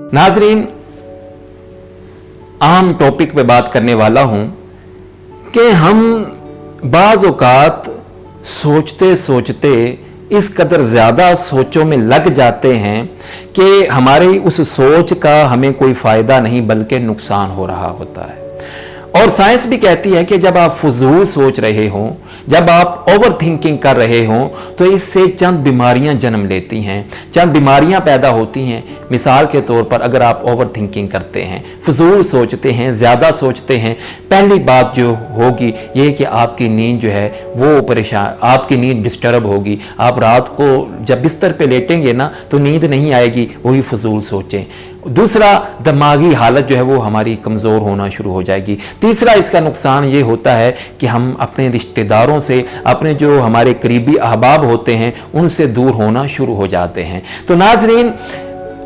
नाजरीन, आम टॉपिक पे बात करने वाला हूं कि हम बाज़ औक़ात सोचते सोचते इस कदर ज़्यादा सोचों में लग जाते हैं कि हमारी उस सोच का हमें कोई फ़ायदा नहीं बल्कि नुकसान हो रहा होता है। और साइंस भी कहती है कि जब आप फजूल सोच रहे हों, जब आप ओवर थिंकिंग कर रहे हों, तो इससे चंद बीमारियां जन्म लेती हैं, चंद बीमारियां पैदा होती हैं। मिसाल के तौर पर अगर आप ओवर थिंकिंग करते हैं, फजूल सोचते हैं, ज़्यादा सोचते हैं, पहली बात जो होगी ये कि आपकी नींद जो है वो परेशान, आपकी नींद डिस्टर्ब होगी। आप रात को जब बिस्तर पे लेटेंगे ना तो नींद नहीं आएगी, वही फजूल सोचें। दूसरा, दिमागी हालत जो है वो हमारी कमज़ोर होना शुरू हो जाएगी। तीसरा, इसका नुकसान ये होता है कि हम अपने रिश्तेदारों से, अपने जो हमारे करीबी अहबाब होते हैं उनसे दूर होना शुरू हो जाते हैं। तो नाजरीन,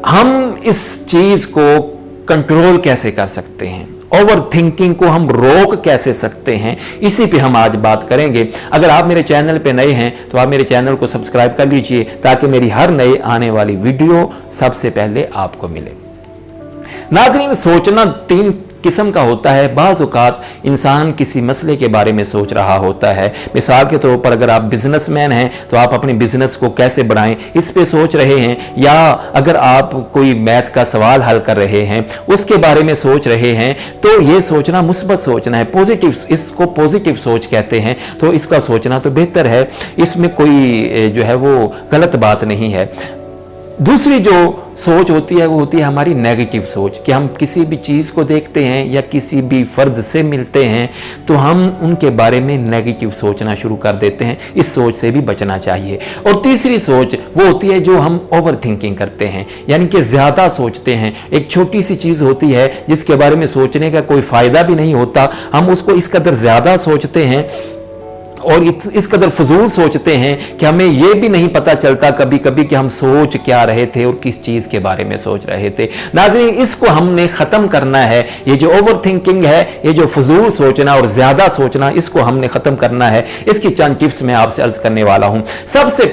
हम इस चीज़ को कंट्रोल कैसे कर सकते हैं, ओवर थिंकिंग को हम रोक कैसे सकते हैं, इसी पे हम आज बात करेंगे। अगर आप मेरे चैनल पे नए हैं तो आप मेरे चैनल को सब्सक्राइब कर लीजिए ताकि मेरी हर नए आने वाली वीडियो सबसे पहले आपको मिले। नाज़रीन, सोचना तीन किस्म का होता है। बाज़ औक़ात इंसान किसी मसले के बारे में सोच रहा होता है। मिसाल के तौर पर अगर आप बिजनेसमैन हैं तो आप अपने बिजनेस को कैसे बढ़ाएं इस पे सोच रहे हैं, या अगर आप कोई मैथ का सवाल हल कर रहे हैं उसके बारे में सोच रहे हैं, तो ये सोचना मुस्बत सोचना है, पॉजिटिव, इसको पॉजिटिव सोच कहते हैं। तो इसका सोचना तो बेहतर है, इसमें कोई जो है वो गलत बात नहीं है। दूसरी जो सोच होती है वो होती है हमारी नेगेटिव सोच, कि हम किसी भी चीज़ को देखते हैं या किसी भी फ़र्द से मिलते हैं तो हम उनके बारे में नेगेटिव सोचना शुरू कर देते हैं। इस सोच से भी बचना चाहिए। और तीसरी सोच वो होती है जो हम ओवर थिंकिंग करते हैं, यानी कि ज़्यादा सोचते हैं। एक छोटी सी चीज़ होती है जिसके बारे में सोचने का कोई फ़ायदा भी नहीं होता, हम उसको इस कदर ज़्यादा सोचते हैं और इस कदर फजूल सोचते हैं कि हमें यह भी नहीं पता चलता कभी कभी कि हम सोच क्या रहे थे और किस चीज़ के बारे में सोच रहे थे। नाज़रीन, इसको हमने ख़त्म करना है। ये जो ओवर थिंकिंग है, ये जो फजूल सोचना और ज़्यादा सोचना, इसको हमने ख़त्म करना है। इसकी चंद टिप्स मैं आपसे अर्ज़ करने वाला हूँ। सबसे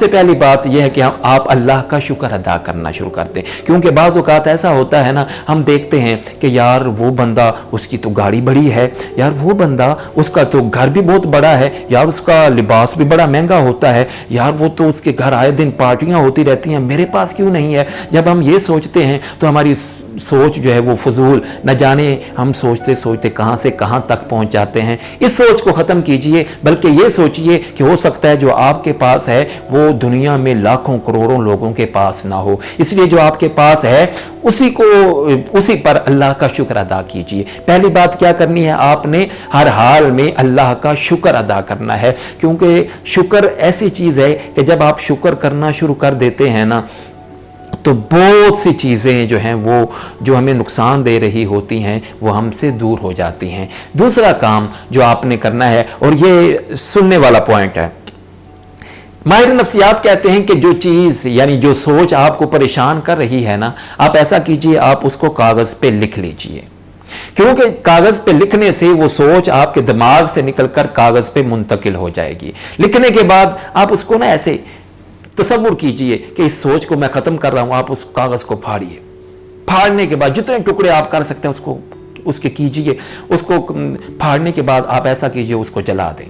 पहली बात यह है कि आप अल्लाह का शुक्र अदा करना शुरू करते हैं, क्योंकि बाज़ औक़ात ऐसा होता है ना, हम देखते हैं कि यार वो बंदा, उसकी तो गाड़ी बड़ी है, यार वो बंदा, उसका तो घर भी बहुत बड़ा है, यार उसका लिबास भी बड़ा महंगा होता है, यार वो तो उसके घर आए दिन पार्टियां होती रहती हैं, मेरे पास क्यों नहीं है। जब हम ये सोचते हैं तो हमारी सोच जो है वो फजूल, न जाने हम सोचते सोचते कहाँ से कहाँ तक पहुँच जाते हैं। इस सोच को ख़त्म कीजिए, बल्कि ये सोचिए कि हो सकता है जो आपके पास है वो दुनिया में लाखों करोड़ों लोगों के पास ना हो, इसलिए जो आपके पास है उसी पर अल्लाह का शुक्र अदा कीजिए। पहली बात क्या करनी है, आपने हर हाल में अल्लाह का शुक्र अदा करना है, क्योंकि शुक्र ऐसी चीज़ है कि जब आप शुक्र करना शुरू कर देते हैं ना तो बहुत सी चीज़ें जो हैं वो जो हमें नुकसान दे रही होती हैं वो हमसे दूर हो जाती हैं। दूसरा काम जो आपने करना है, और ये सुनने वाला पॉइंट है, माहिर नफ्सियात कहते हैं कि जो चीज़ यानी जो सोच आपको परेशान कर रही है ना, आप ऐसा कीजिए, आप उसको कागज़ पे लिख लीजिए, क्योंकि कागज़ पे लिखने से वो सोच आपके दिमाग से निकलकर कागज़ पे मुंतकिल हो जाएगी। लिखने के बाद आप उसको ना ऐसे तसव्वुर कीजिए कि इस सोच को मैं ख़त्म कर रहा हूँ। आप उस कागज़ को फाड़िए, फाड़ने के बाद जितने टुकड़े आप कर सकते हैं उसके कीजिए। उसको फाड़ने के बाद आप ऐसा कीजिए, उसको जला दें,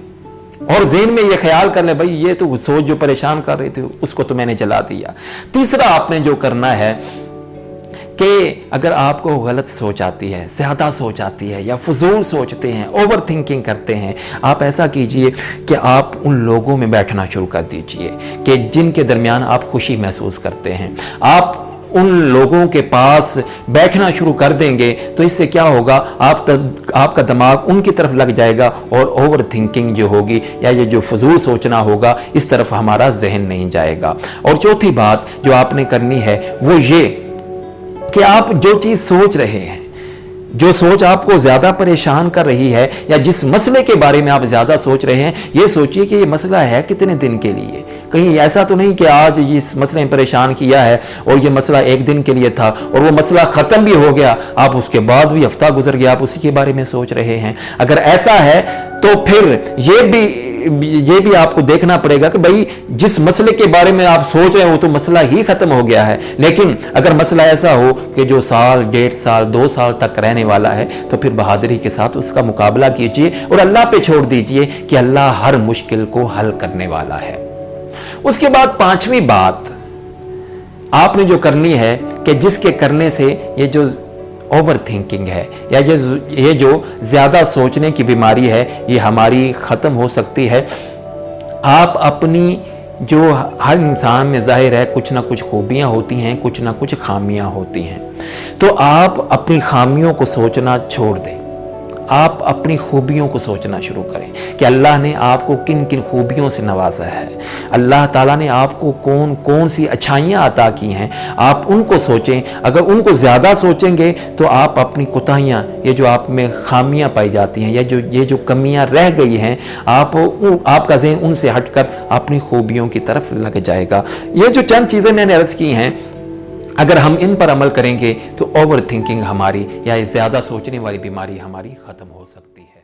और ज़हन में ये ख्याल कर ले, भाई ये तो सोच जो परेशान कर रही थी उसको तो मैंने जला दिया। तीसरा आपने जो करना है कि अगर आपको गलत सोच आती है, ज़्यादा सोच आती है, या फजूल सोचते हैं, ओवर थिंकिंग करते हैं, आप ऐसा कीजिए कि आप उन लोगों में बैठना शुरू कर दीजिए कि जिनके दरमियान आप खुशी महसूस करते हैं। आप उन लोगों के पास बैठना शुरू कर देंगे तो इससे क्या होगा, आपका दिमाग उनकी तरफ लग जाएगा और ओवर थिंकिंग जो होगी या ये जो फजूल सोचना होगा इस तरफ हमारा जहन नहीं जाएगा। और चौथी बात जो आपने करनी है वो ये कि आप जो चीज़ सोच रहे हैं, जो सोच आपको ज़्यादा परेशान कर रही है, या जिस मसले के बारे में आप ज़्यादा सोच रहे हैं, ये सोचिए कि ये मसला है कितने दिन के लिए। कहीं ऐसा तो नहीं कि आज इस मसले में परेशान किया है और ये मसला एक दिन के लिए था और वो मसला ख़त्म भी हो गया, आप उसके बाद भी हफ्ता गुजर गया, आप उसी के बारे में सोच रहे हैं। अगर ऐसा है तो फिर ये भी یہ بھی آپ کو دیکھنا پڑے گا کہ بھائی جس مسئلے کے بارے میں آپ سوچ رہے ہیں وہ تو مسئلہ ہی ختم ہو گیا ہے، لیکن اگر مسئلہ ایسا ہو کہ جو سال 1.5 سال 2 سال تک رہنے والا ہے تو پھر بہادری کے ساتھ اس کا مقابلہ کیجئے اور اللہ پہ چھوڑ دیجئے کہ اللہ ہر مشکل کو حل کرنے والا ہے۔ اس کے بعد 5ویں بات آپ نے جو کرنی ہے کہ جس کے کرنے سے یہ جو اوور تھنکنگ ہے یا یہ جو زیادہ سوچنے کی بیماری ہے یہ ہماری ختم ہو سکتی ہے۔ آپ اپنی جو ہر انسان میں ظاہر ہے کچھ نہ کچھ خوبیاں ہوتی ہیں، کچھ نہ کچھ خامیاں ہوتی ہیں، تو آپ اپنی خامیوں کو سوچنا چھوڑ دیں، آپ اپنی خوبیوں کو سوچنا شروع کریں کہ اللہ نے آپ کو کن کن خوبیوں سے نوازا ہے، اللہ تعالیٰ نے آپ کو کون سی اچھائیاں عطا کی ہیں، آپ ان کو سوچیں۔ اگر ان کو زیادہ سوچیں گے تو آپ اپنی کوتاہیاں، یہ جو آپ میں خامیاں پائی جاتی ہیں یا یہ جو کمیاں رہ گئی ہیں، آپ کا ذہن ان سے ہٹ کر اپنی خوبیوں کی طرف لگ جائے گا۔ یہ جو چند چیزیں میں نے عرض کی ہیں، اگر ہم ان پر عمل کریں گے تو اوور تھنکنگ ہماری یا زیادہ سوچنے والی بیماری ہماری ختم ہو سکتی ہے۔